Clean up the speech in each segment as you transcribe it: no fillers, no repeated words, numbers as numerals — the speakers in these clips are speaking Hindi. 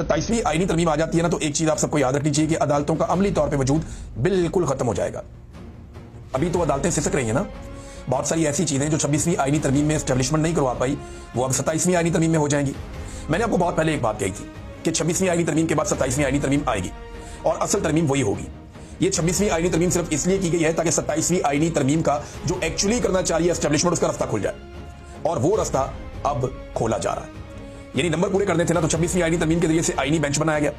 27वीं आईनी तरमीम आ जाती है ना, तो एक चीज आप सबको याद रखनी चाहिए कि अदालतों का अमली तौर पे वजूद बिल्कुल खत्म हो जाएगा। अभी तो अदालतें सिसक रही है ना, बहुत सारी ऐसी चीजें जो 26वीं आईनी तरमीम में एस्टेब्लिशमेंट नहीं करवा पाई, वो अब 27वीं आईनी तरमीम में हो जाएंगी। मैंने आपको बहुत पहले एक बात कही थी कि 26वीं आईनी तरमीम के बाद 27वीं आईनी तरमीम आएगी और असल तरमीम वही होगी। ये 26वीं आईनी तरमीम सिर्फ इसलिए की गई है ताकि 27वीं आईनी तरमीम का जो एक्चुअली करना चाहिए एस्टेब्लिशमेंट, उसका रास्ता खुल जाए, और वो रास्ता अब खोला जा रहा है। यानी नंबर पूरे करने थे ना, तो 26वीं आईनी तरमीम के जरिए से आईनी बेंच बनाया गया।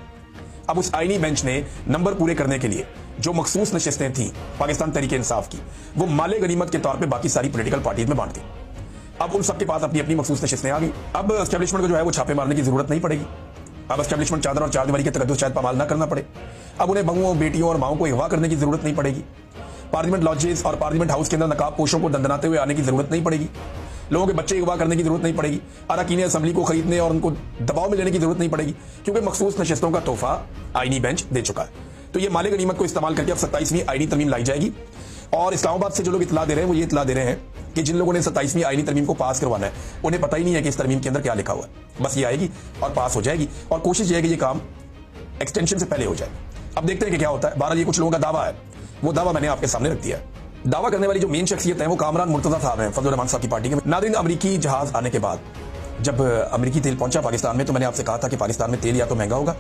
अब उस आईनी बेंच ने नंबर पूरे करने के लिए जो मखसूस नशिस्तें थी पाकिस्तान तहरीक इंसाफ की, वो माले गनीमत के तौर पे बाकी सारी पॉलिटिकल पार्टीज में बांट दी। अब उन सबके पास अपनी अपनी मखसूस नशिस्तें आ गई। अब एस्टेब्लिशमेंट को जो है वो छापे मारने की जरूरत नहीं पड़ेगी। अब एस्टेब्लिशमेंट चादर और चारदीवारी के तकद्दुस शायद पामाल ना करना पड़े। अब उन्हें बहुओं, बेटियों और माओं को अगवा करने की जरूरत नहीं पड़ेगी। पार्लियामेंट लॉजेस और पार्लियामेंट हाउस के अंदर नकाब पोशों को दंदनाते हुए आने की जरूरत नहीं पड़ेगी। लोगों के बच्चे अगवा करने की जरूरत नहीं पड़ेगी। अरकान असेंबली को खरीदने और उनको दबाव में लेने की जरूरत नहीं पड़ेगी, क्योंकि मखसूस नशिस्तों का तोहफा आईनी बेंच दे चुका है। तो ये माले गनीमत को इस्तेमाल करके अब 27वीं आईनी तरमीम लाई जाएगी। और इस्लामाबाद से जो लोग इतला दे रहे हैं वो ये इतला दे रहे हैं कि जिन लोगों ने 27वीं आईनी तरमीम को पास करवाना है, उन्हें पता ही नहीं है कि इस तरमीम के अंदर क्या लिखा हुआ है। बस ये आएगी और पास हो जाएगी, और कोशिश ये है कि ये काम एक्सटेंशन से पहले हो जाए। अब देखते हैं कि क्या होता है। बहरहाल ये कुछ लोगों का दावा है, वो दावा मैंने आपके सामने रख दिया है। दावा करने वाली जो मेन शख्सियत है वो कामरान मुर्तजा साहब हैं, फजल रहमान साहब की पार्टी के। नादरीन, अमरीकी जहाज आने के बाद जब अमरीकी तेल पहुंचा पाकिस्तान में, तो मैंने आपसे कहा था कि पाकिस्तान में तेल या तो महंगा होगा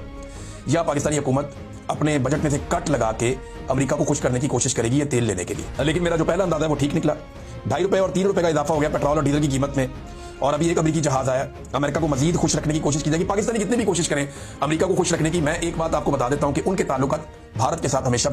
या पाकिस्तानी हुकूमत अपने बजट में से कट लगा के अमेरिका को खुश करने की कोशिश करेगी ये तेल लेने के लिए। लेकिन मेरा जो पहला अंदाजा है वो ठीक निकला। ₹2.5 और ₹3 का इजाफा हो गया पेट्रोल और डीजल की कीमत में, और अभी एक अमरीकी जहाज आया। अमेरिका को मजीद खुश रखने की कोशिश की जाएगी। पाकिस्तानी कितनी भी कोशिश करें अमेरिका को खुश रखने की, मैं एक बात आपको बता देता हूं कि उनके ताल्लुकात भारत के साथ हमेशा